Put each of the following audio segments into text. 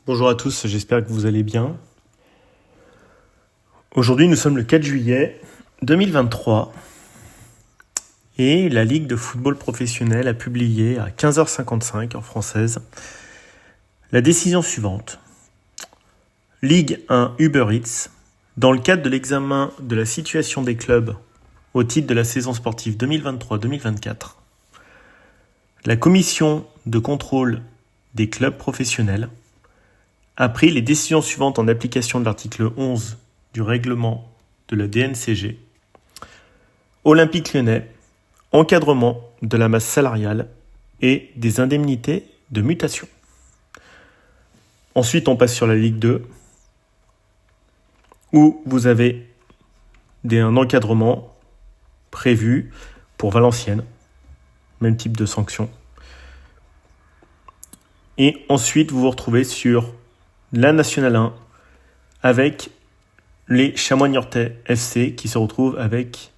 Bonjour à tous, j'espère que vous allez bien. Aujourd'hui, nous sommes le 4 juillet 2023 et la Ligue de football professionnel a publié à 15h55 en française la décision suivante. Ligue 1 Uber Eats, dans le cadre de l'examen de la situation des clubs au titre de la saison sportive 2023-2024, la commission de contrôle des clubs professionnels a pris les décisions suivantes en application de l'article 11 du règlement de la DNCG. Olympique Lyonnais, encadrement de la masse salariale et des indemnités de mutation. Ensuite, on passe sur la Ligue 2, où vous avez un encadrement prévu pour Valenciennes, même type de sanction. Et ensuite, vous vous retrouvez sur la Nationale 1 avec les Chamois Niortais FC qui se retrouvent avec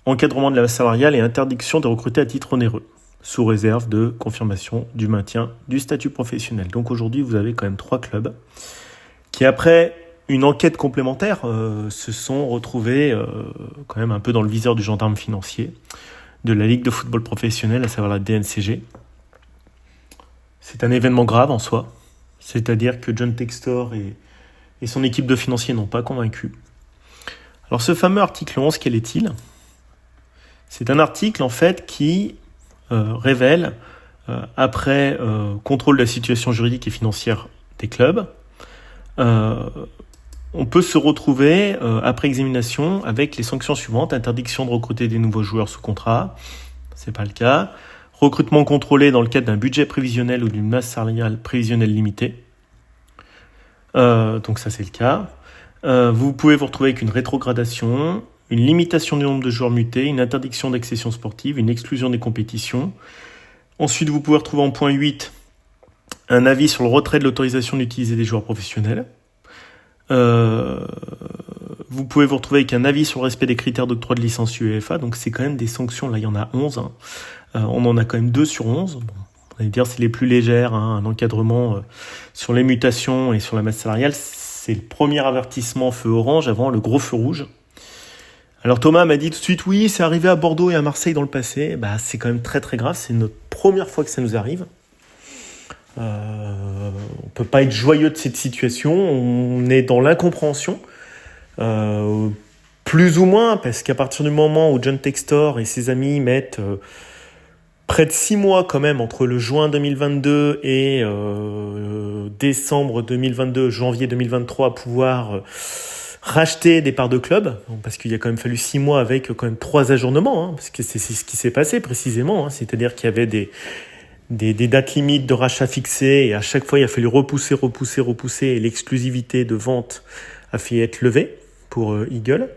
encadrement de la masse salariale et interdiction de recruter à titre onéreux, sous réserve de confirmation du maintien du statut professionnel. Donc aujourd'hui, vous avez quand même 3 clubs qui, après une enquête complémentaire, se sont retrouvés quand même un peu dans le viseur du gendarme financier de la Ligue de football professionnel, à savoir la DNCG. C'est un événement grave en soi. C'est-à-dire que John Textor et son équipe de financiers n'ont pas convaincu. Alors ce fameux article 11, quel est-il ? C'est un article en fait qui révèle, après contrôle de la situation juridique et financière des clubs, on peut se retrouver après examination avec les sanctions suivantes: interdiction de recruter des nouveaux joueurs sous contrat, c'est pas le cas. Recrutement contrôlé dans le cadre d'un budget prévisionnel ou d'une masse salariale prévisionnelle limitée. Donc ça, c'est le cas. Vous pouvez vous retrouver avec une rétrogradation, une limitation du nombre de joueurs mutés, une interdiction d'accession sportive, une exclusion des compétitions. Ensuite, vous pouvez retrouver en point 8 un avis sur le retrait de l'autorisation d'utiliser des joueurs professionnels. Vous pouvez vous retrouver avec un avis sur le respect des critères d'octroi de licence UEFA. Donc c'est quand même des sanctions, là il y en a 11. On en a quand même 2 sur 11. Bon, on va dire c'est les plus légères, un encadrement sur les mutations et sur la masse salariale. C'est le premier avertissement feu orange avant le gros feu rouge. Alors Thomas m'a dit tout de suite, oui, c'est arrivé à Bordeaux et à Marseille dans le passé. C'est quand même très très grave, c'est notre première fois que ça nous arrive. On peut pas être joyeux de cette situation, on est dans l'incompréhension. Plus ou moins, parce qu'à partir du moment où John Textor et ses amis mettent près de 6 mois quand même entre le juin 2022 et décembre 2022, janvier 2023 à pouvoir racheter des parts de club, parce qu'il a quand même fallu 6 mois avec quand même 3 ajournements, parce que c'est ce qui s'est passé précisément, c'est-à-dire qu'il y avait des dates limites de rachat fixées et à chaque fois il a fallu repousser et l'exclusivité de vente a fait être levée pour Eagle.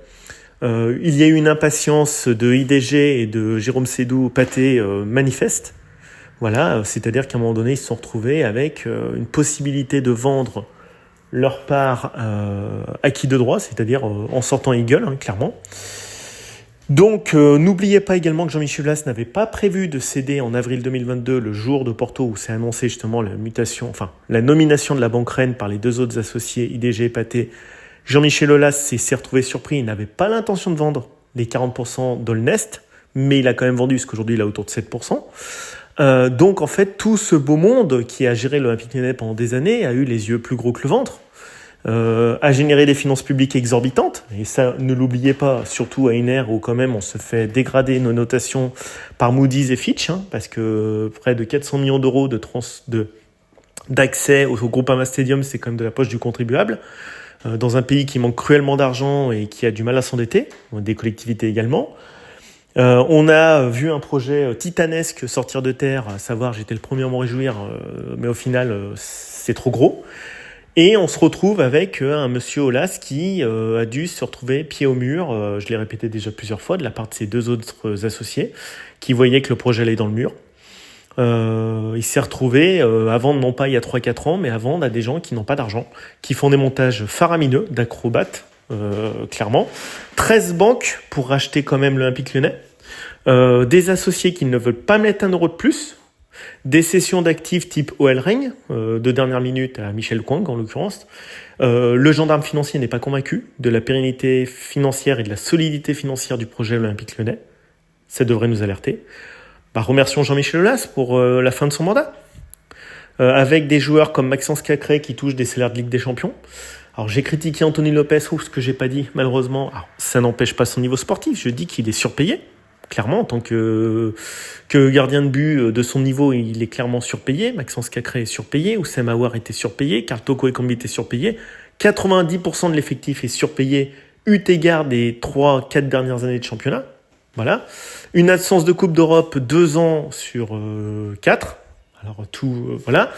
Il y a eu une impatience de IDG et de Jérôme Sédou-Pathé manifeste. Voilà, c'est-à-dire qu'à un moment donné, ils se sont retrouvés avec une possibilité de vendre leur part acquis de droit, c'est-à-dire en sortant Eagle, clairement. Donc, n'oubliez pas également que Jean-Michel Aulas n'avait pas prévu de céder en avril 2022, le jour de Porto, où s'est annoncé justement la nomination de la banque reine par les 2 autres associés, IDG et Pathé. Jean-Michel Aulas s'est retrouvé surpris, il n'avait pas l'intention de vendre les 40% d'Olnest, mais il a quand même vendu, parce qu'aujourd'hui il a autour de 7%. Donc en fait, tout ce beau monde qui a géré l'Olympique Lyonnais pendant des années a eu les yeux plus gros que le ventre, a généré des finances publiques exorbitantes, et ça, ne l'oubliez pas, surtout à une ère où quand même on se fait dégrader nos notations par Moody's et Fitch, parce que près de 400 millions d'euros d'accès au Groupama Stadium, c'est quand même de la poche du contribuable. Dans un pays qui manque cruellement d'argent et qui a du mal à s'endetter, des collectivités également. On a vu un projet titanesque sortir de terre, à savoir, j'étais le premier à m'en réjouir, mais au final, c'est trop gros. Et on se retrouve avec un monsieur Aulas qui a dû se retrouver pied au mur, je l'ai répété déjà plusieurs fois, de la part de ses 2 autres associés, qui voyaient que le projet allait dans le mur. Il s'est retrouvé à vendre, non pas il y a 3-4 ans, mais à vendre à des gens qui n'ont pas d'argent, qui font des montages faramineux d'acrobates, clairement. 13 banques pour racheter quand même l'Olympique Lyonnais. Des associés qui ne veulent pas mettre 1 euro de plus. Des cessions d'actifs type OL Reign, de dernière minute à Michel Kwang en l'occurrence. Le gendarme financier n'est pas convaincu de la pérennité financière et de la solidité financière du projet Olympique Lyonnais. Ça devrait nous alerter. Remercions Jean-Michel Aulas pour la fin de son mandat. Avec des joueurs comme Maxence Cacré qui touchent des salaires de Ligue des Champions. Alors j'ai critiqué Anthony Lopez, ce que j'ai pas dit malheureusement. Alors, ça n'empêche pas son niveau sportif, je dis qu'il est surpayé. Clairement, en tant que gardien de but de son niveau, il est clairement surpayé. Maxence Cacré est surpayé, Oussem Aouar était surpayé, Karl Toko Ekambi était surpayé. 90% de l'effectif est surpayé, eu égard des 3-4 dernières années de championnat. Voilà. Une absence de Coupe d'Europe 2 ans sur 4. Alors voilà.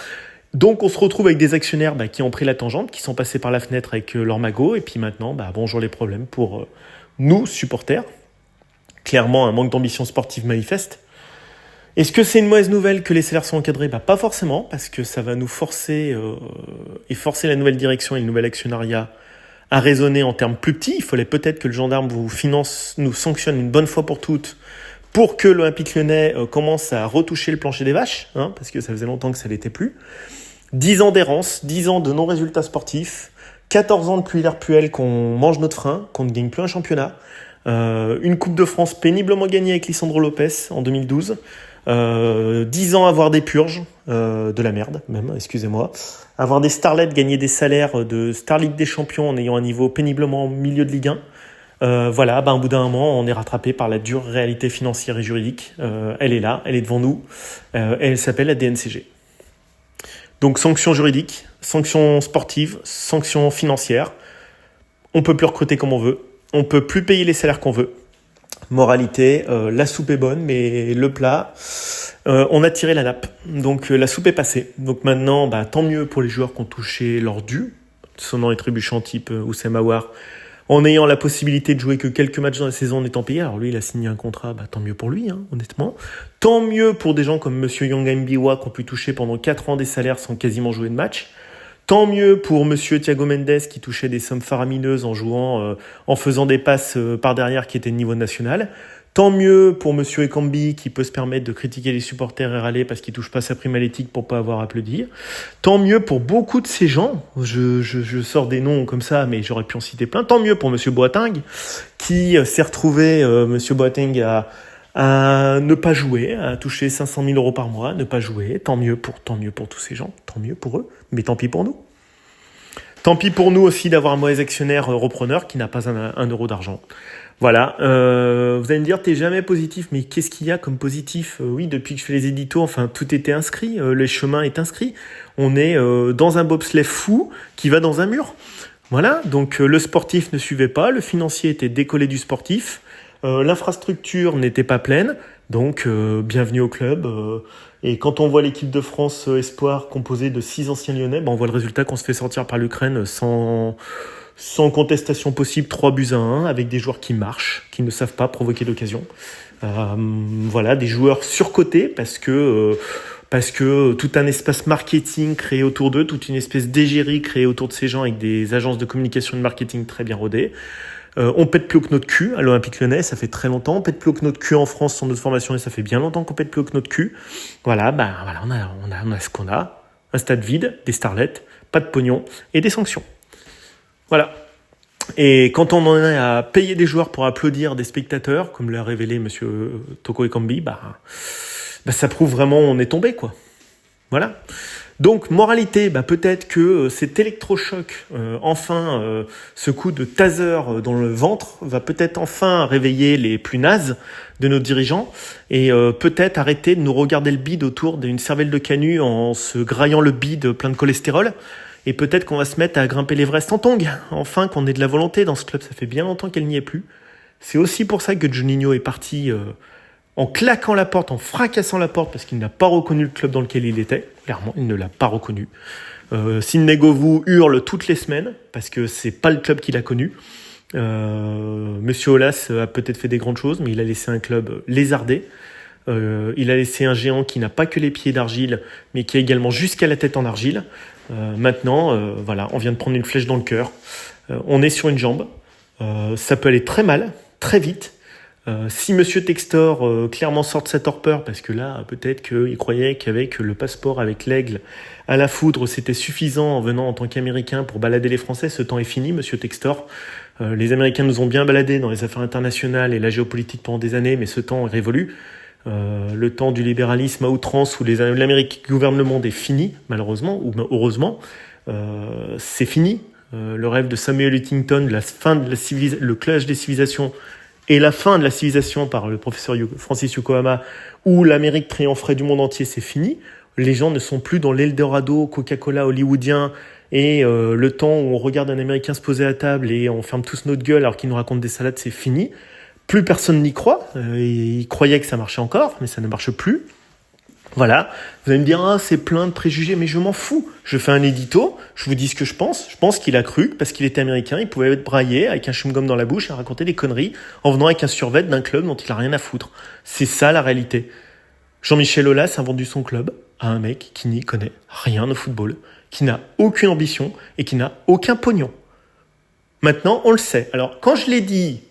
Donc on se retrouve avec des actionnaires qui ont pris la tangente, qui sont passés par la fenêtre avec leur magot. Et puis maintenant, bonjour les problèmes pour nous, supporters. Clairement, un manque d'ambition sportive manifeste. Est-ce que c'est une mauvaise nouvelle que les salaires sont encadrés ? Pas forcément, parce que ça va nous forcer et forcer la nouvelle direction et le nouvel actionnariat à raisonner en termes plus petits. Il fallait peut-être que le gendarme nous sanctionne une bonne fois pour toutes pour que l'Olympique Lyonnais commence à retoucher le plancher des vaches, parce que ça faisait longtemps que ça ne l'était plus. 10 ans d'errance, 10 ans de non-résultats sportifs, 14 ans depuis l'ère Puel qu'on mange notre frein, qu'on ne gagne plus un championnat. Une Coupe de France péniblement gagnée avec Lisandro Lopez en 2012, 10 ans à avoir des purges, de la merde même, excusez-moi, avoir des starlets gagner des salaires de Star League des Champions en ayant un niveau péniblement au milieu de Ligue 1. Au bout d'un moment, on est rattrapé par la dure réalité financière et juridique. Elle est là, elle est devant nous, elle s'appelle la DNCG. Donc sanctions juridiques, sanctions sportives, sanctions financières. On peut plus recruter comme on veut. On peut plus payer les salaires qu'on veut. Moralité, la soupe est bonne, mais le plat, on a tiré la nappe. Donc la soupe est passée. Donc maintenant, tant mieux pour les joueurs qui ont touché leur dû, sonnant et trébuchant type Oussem Aouar, en ayant la possibilité de jouer que quelques matchs dans la saison en étant payé. Alors lui, il a signé un contrat, tant mieux pour lui, honnêtement. Tant mieux pour des gens comme Monsieur Yanga Mbiwa qui ont pu toucher pendant 4 ans des salaires sans quasiment jouer de match. Tant mieux pour Monsieur Thiago Mendes qui touchait des sommes faramineuses en jouant, en faisant des passes par derrière qui étaient de niveau national. Tant mieux pour Monsieur Ekambi qui peut se permettre de critiquer les supporters et râler parce qu'il touche pas sa prime à l'éthique pour pas avoir applaudi. Tant mieux pour beaucoup de ces gens. Je sors des noms comme ça, mais j'aurais pu en citer plein. Tant mieux pour Monsieur Boateng qui s'est retrouvé, Monsieur Boateng à ne pas jouer, à toucher 500 000 euros par mois, ne pas jouer. Tant mieux pour tous ces gens. Tant mieux pour eux. Mais tant pis pour nous. Tant pis pour nous aussi d'avoir un mauvais actionnaire repreneur qui n'a pas un euro d'argent. Voilà, vous allez me dire, t'es jamais positif, mais qu'est-ce qu'il y a comme positif ? Oui, depuis que je fais les éditos, tout était inscrit, le chemin est inscrit. On est dans un bobsleigh fou qui va dans un mur. Voilà, donc le sportif ne suivait pas, le financier était décollé du sportif, l'infrastructure n'était pas pleine, donc bienvenue au club. Et quand on voit l'équipe de France Espoir composée de 6 anciens Lyonnais, on voit le résultat qu'on se fait sortir par l'Ukraine sans contestation possible, 3-1, avec des joueurs qui marchent, qui ne savent pas provoquer d'occasion. Voilà, des joueurs surcotés parce que tout un espace marketing créé autour d'eux, toute une espèce d'égérie créée autour de ces gens avec des agences de communication et de marketing très bien rodées. On pète plus haut que notre cul à l'Olympique Lyonnais, ça fait très longtemps. On pète plus haut que notre cul en France sans notre formation et ça fait bien longtemps qu'on pète plus haut que notre cul. Voilà, on a ce qu'on a. Un stade vide, des starlets, pas de pognon et des sanctions. Voilà. Et quand on en est à payer des joueurs pour applaudir des spectateurs, comme l'a révélé Monsieur Toko Ekambi, ça prouve vraiment où on est tombé, quoi. Voilà. Donc, moralité, peut-être que cet électrochoc, ce coup de taser dans le ventre, va peut-être enfin réveiller les plus nazes de nos dirigeants et peut-être arrêter de nous regarder le bide autour d'une cervelle de canut en se graillant le bide plein de cholestérol. Et peut-être qu'on va se mettre à grimper l'Everest en tongs. Enfin, qu'on ait de la volonté dans ce club. Ça fait bien longtemps qu'elle n'y est plus. C'est aussi pour ça que Juninho est parti en claquant la porte, en fracassant la porte, parce qu'il n'a pas reconnu le club dans lequel il était. Clairement, il ne l'a pas reconnu. Sidney Govou hurle toutes les semaines, parce que c'est pas le club qu'il a connu. Monsieur Aulas a peut-être fait des grandes choses, mais il a laissé un club lézardé. Il a laissé un géant qui n'a pas que les pieds d'argile, mais qui a également jusqu'à la tête en argile. Maintenant, on vient de prendre une flèche dans le cœur. On est sur une jambe. Ça peut aller très mal, très vite. Si Monsieur Textor clairement sort de sa torpeur, parce que là, peut-être qu'il croyait qu'avec le passeport, avec l'aigle à la foudre, c'était suffisant en venant en tant qu'Américain pour balader les Français, ce temps est fini, Monsieur Textor. Les Américains nous ont bien baladés dans les affaires internationales et la géopolitique pendant des années, mais ce temps est révolu. Le temps du libéralisme à outrance où l'Amérique gouverne le monde est fini, malheureusement, ou heureusement. C'est fini. Le rêve de Samuel Huntington, la fin de le clash des civilisations et la fin de la civilisation par le professeur Francis Yokohama, où l'Amérique triompherait du monde entier, c'est fini. Les gens ne sont plus dans l'Eldorado Coca-Cola hollywoodien et le temps où on regarde un Américain se poser à table et on ferme tous notre gueule alors qu'il nous raconte des salades, c'est fini. Plus personne n'y croit. Ils croyaient que ça marchait encore, mais ça ne marche plus. Voilà, vous allez me dire, c'est plein de préjugés, mais je m'en fous. Je fais un édito, je vous dis ce que je pense. Je pense qu'il a cru, parce qu'il était américain, il pouvait être braillé avec un chewing-gum dans la bouche et raconter des conneries en venant avec un survêt d'un club dont il a rien à foutre. C'est ça la réalité. Jean-Michel Aulas a vendu son club à un mec qui n'y connaît rien au football, qui n'a aucune ambition et qui n'a aucun pognon. Maintenant, on le sait. Alors, quand je l'ai dit...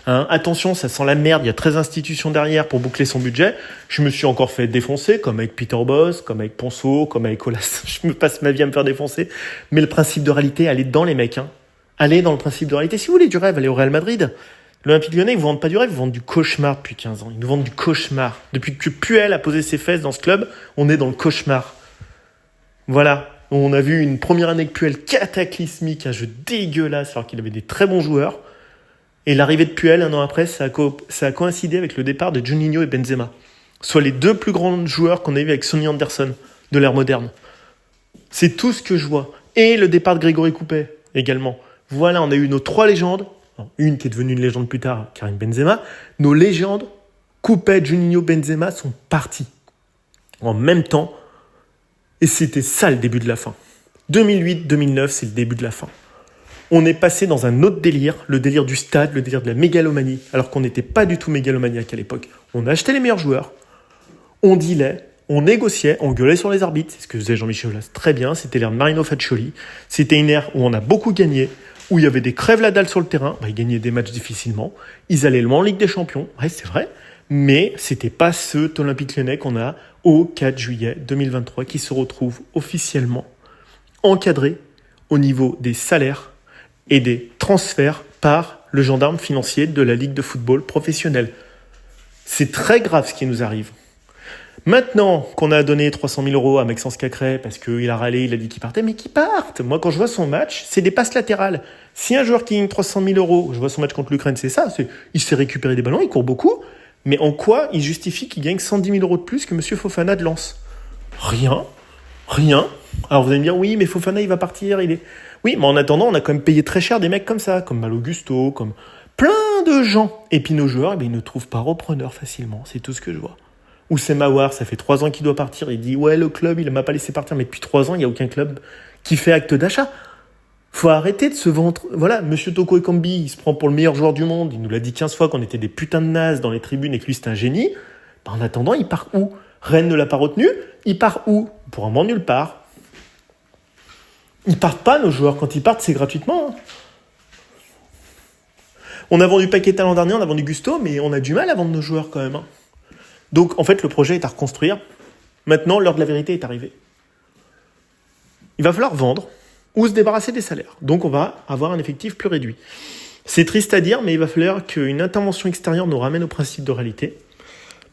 attention, ça sent la merde, il y a 13 institutions derrière pour boucler son budget. Je me suis encore fait défoncer, comme avec Peter Bosz, comme avec Ponceau, comme avec Aulas. Je me passe ma vie à me faire défoncer. Mais le principe de réalité, allez dedans les mecs. Allez dans le principe de réalité. Si vous voulez du rêve, allez au Real Madrid. L'Olympique Lyonnais, ils ne vous vendent pas du rêve, ils vous vendent du cauchemar depuis 15 ans. Ils nous vendent du cauchemar. Depuis que Puel a posé ses fesses dans ce club, on est dans le cauchemar. Voilà. On a vu une première année de Puel cataclysmique, un jeu dégueulasse alors qu'il avait des très bons joueurs. Et l'arrivée de Puel, un an après, ça a coïncidé avec le départ de Juninho et Benzema. Soit les deux plus grands joueurs qu'on a eu avec Sonny Anderson de l'ère moderne. C'est tout ce que je vois. Et le départ de Grégory Coupet également. Voilà, on a eu nos trois légendes. Une qui est devenue une légende plus tard, Karim Benzema. Nos légendes, Coupet, Juninho, Benzema, sont partis. En même temps. Et c'était ça le début de la fin. 2008-2009, c'est le début de la fin. On est passé dans un autre délire, le délire du stade, le délire de la mégalomanie, alors qu'on n'était pas du tout mégalomaniaque à l'époque. On achetait les meilleurs joueurs, on dealait, on négociait, on gueulait sur les arbitres, c'est ce que faisait Jean-Michel Aulas très bien, c'était l'ère de Marino Faccioli, c'était une ère où on a beaucoup gagné, où il y avait des crèves la dalle sur le terrain, ils gagnaient des matchs difficilement, ils allaient loin en Ligue des Champions, ouais c'est vrai, mais c'était pas cet Olympique Lyonnais qu'on a au 4 juillet 2023 qui se retrouve officiellement encadré au niveau des salaires et des transferts par le gendarme financier de la Ligue de football professionnelle. C'est très grave ce qui nous arrive. Maintenant qu'on a donné 300 000 euros à Maxence Cacré parce qu'il a râlé, il a dit qu'il partait, mais qu'il parte. Moi, quand je vois son match, c'est des passes latérales. Si un joueur qui gagne 300 000 euros, je vois son match contre l'Ukraine, c'est ça, il se fait récupérer des ballons, il court beaucoup, mais en quoi il justifie qu'il gagne 110 000 euros de plus que M. Fofana de Lens ? Rien. Alors vous allez me dire, oui, mais Fofana, il va partir, il est... Oui, mais en attendant, on a quand même payé très cher des mecs comme ça, comme Malo Gusto, comme plein de gens. Et puis nos joueurs, ils ne trouvent pas repreneur facilement, c'est tout ce que je vois. Ou c'est Mawar, ça fait 3 ans qu'il doit partir, il dit, ouais, le club, il ne m'a pas laissé partir, mais depuis 3 ans, il n'y a aucun club qui fait acte d'achat. Faut arrêter de se vendre. Voilà, Monsieur Toko Ekambi, il se prend pour le meilleur joueur du monde, il nous l'a dit 15 fois qu'on était des putains de nazes dans les tribunes et que lui, c'est un génie. En attendant, il part où ? Rennes ne l'a pas retenu, il part où ? Pour un moment nulle part. Ils partent pas, nos joueurs. Quand ils partent, c'est gratuitement. On a vendu Paqueta l'an dernier, on a vendu Gusto, mais on a du mal à vendre nos joueurs quand même. Donc, en fait, le projet est à reconstruire. Maintenant, l'heure de la vérité est arrivée. Il va falloir vendre ou se débarrasser des salaires. Donc, on va avoir un effectif plus réduit. C'est triste à dire, mais il va falloir qu'une intervention extérieure nous ramène au principe de réalité.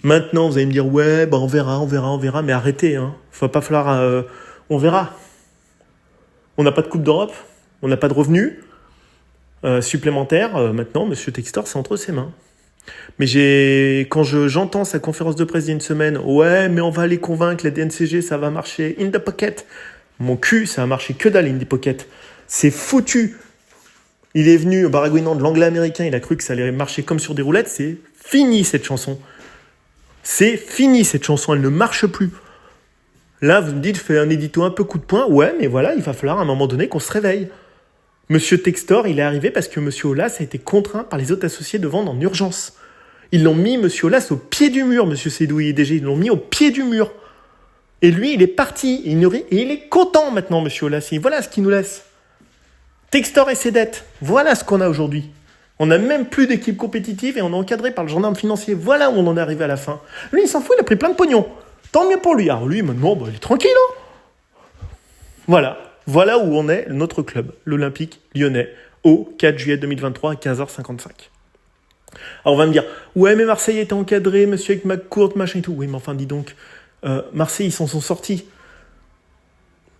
Maintenant, vous allez me dire, ouais, on verra, mais arrêtez. Il va pas falloir... on verra. On n'a pas de Coupe d'Europe, on n'a pas de revenus supplémentaires. Maintenant, M. Textor, c'est entre ses mains. Mais quand j'entends sa conférence de presse il y a une semaine, ouais, mais on va aller convaincre la DNCG, ça va marcher in the pocket. Mon cul, ça a marché que dalle in the pocket. C'est foutu. Il est venu baragouinant de l'anglais américain, il a cru que ça allait marcher comme sur des roulettes. C'est fini cette chanson. C'est fini cette chanson, elle ne marche plus. Là, vous me dites, fais un édito un peu coup de poing. Ouais, mais voilà, il va falloir à un moment donné qu'on se réveille. Monsieur Textor, il est arrivé parce que Monsieur Aulas a été contraint par les autres associés de vendre en urgence. Ils l'ont mis, Monsieur Aulas, au pied du mur, Monsieur Sédoui DG. Ils l'ont mis au pied du mur. Et lui, il est parti. Et il est content maintenant, Monsieur Aulas. Et voilà ce qu'il nous laisse. Textor et ses dettes. Voilà ce qu'on a aujourd'hui. On n'a même plus d'équipe compétitive et on est encadré par le gendarme financier. Voilà où on en est arrivé à la fin. Lui, il s'en fout, il a pris plein de pognon. Tant mieux pour lui. Alors lui, maintenant, il est tranquille. Hein. Voilà où on est, notre club, l'Olympique Lyonnais, au 4 juillet 2023 à 15h55. Alors on va me dire, ouais mais Marseille était encadré, monsieur avec McCourt, machin et tout. Oui mais enfin dis donc, Marseille ils s'en sont sortis.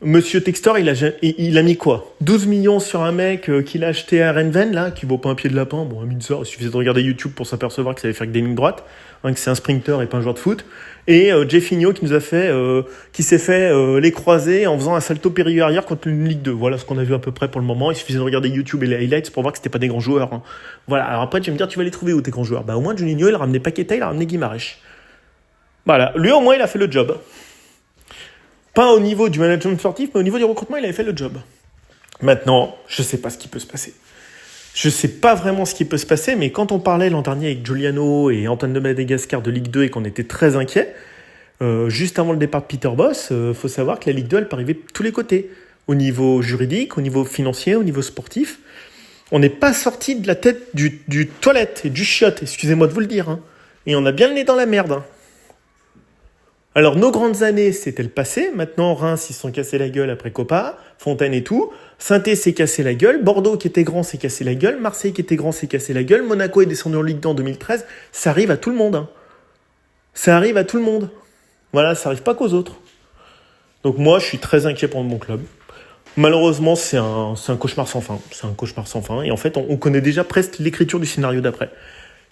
Monsieur Textor il a mis quoi 12 millions sur un mec qu'il a acheté à Renven là, qui vaut pas un pied de lapin. Bon, il suffisait de regarder YouTube pour s'apercevoir que ça allait faire que des lignes droites, que c'est un sprinter et pas un joueur de foot. Et Jeffinho qui s'est fait les croisés en faisant un salto périlleux-arrière contre une Ligue 2. Voilà ce qu'on a vu à peu près pour le moment. Il suffisait de regarder YouTube et les highlights pour voir que c'était pas des grands joueurs. Hein. Voilà. Alors après tu vas me dire, tu vas les trouver où tes grands joueurs? Bah au moins Juninho il a ramené Paqueta, il a ramené Guimarães. Voilà. Lui au moins il a fait le job. Pas au niveau du management sportif, mais au niveau du recrutement, il avait fait le job. Maintenant, je sais pas ce qui peut se passer. Je sais pas vraiment ce qui peut se passer, mais quand on parlait l'an dernier avec Giuliano et Antoine de Madagascar de Ligue 2 et qu'on était très inquiets, juste avant le départ de Peter Bosz, faut savoir que la Ligue 2, elle peut arriver de tous les côtés. Au niveau juridique, au niveau financier, au niveau sportif. On n'est pas sorti de la tête du toilette et du chiotte, excusez-moi de vous le dire. Hein. Et on a bien le nez dans la merde. Hein. Alors, nos grandes années, c'était le passé. Maintenant, Reims, ils se sont cassés la gueule après Copa, Fontaine et tout. Saint-Étienne s'est cassé la gueule. Bordeaux, qui était grand, s'est cassé la gueule. Marseille, qui était grand, s'est cassé la gueule. Monaco est descendu en Ligue 2 en 2013. Ça arrive à tout le monde. Hein. Ça arrive à tout le monde. Voilà, ça arrive pas qu'aux autres. Donc moi, je suis très inquiet pour mon club. Malheureusement, c'est un cauchemar sans fin. C'est un cauchemar sans fin. Et en fait, on connaît déjà presque l'écriture du scénario d'après.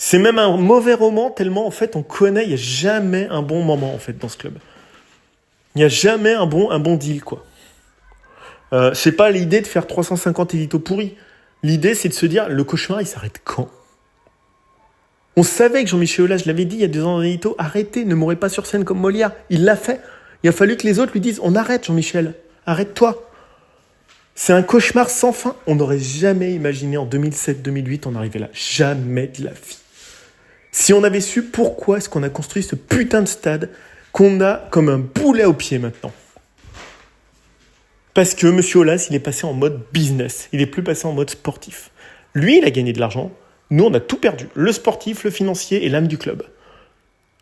C'est même un mauvais roman, tellement en fait on connaît, il n'y a jamais un bon moment en fait dans ce club. Il n'y a jamais un bon deal quoi. C'est pas l'idée de faire 350 éditos pourris. L'idée c'est de se dire, le cauchemar il s'arrête quand? On savait que Jean-Michel Aulas, je l'avais dit il y a 2 ans dans l'édito, arrêtez, ne mourrez pas sur scène comme Molière. Il l'a fait. Il a fallu que les autres lui disent, on arrête Jean-Michel, arrête-toi. C'est un cauchemar sans fin. On n'aurait jamais imaginé en 2007-2008 en arriver là. Jamais de la vie. Si on avait su pourquoi est-ce qu'on a construit ce putain de stade qu'on a comme un boulet au pied maintenant. Parce que M. Aulas, il est passé en mode business. Il n'est plus passé en mode sportif. Lui, il a gagné de l'argent. Nous, on a tout perdu. Le sportif, le financier et l'âme du club.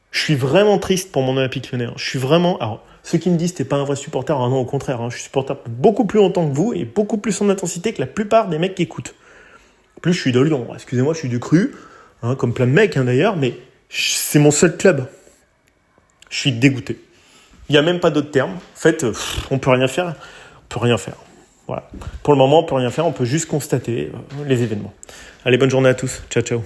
Je suis vraiment triste pour mon Olympique Lyonnais. Je suis vraiment... Alors, ceux qui me disent que t'es pas un vrai supporter, non, au contraire. Je suis supporter beaucoup plus longtemps que vous et beaucoup plus en intensité que la plupart des mecs qui écoutent. En plus, je suis de Lyon. Excusez-moi, je suis du Cru. Comme plein de mecs d'ailleurs, mais c'est mon seul club. Je suis dégoûté. Il n'y a même pas d'autre terme. En fait, on peut rien faire. On peut rien faire. Voilà. Pour le moment, on peut rien faire. On peut juste constater les événements. Allez, bonne journée à tous. Ciao, ciao.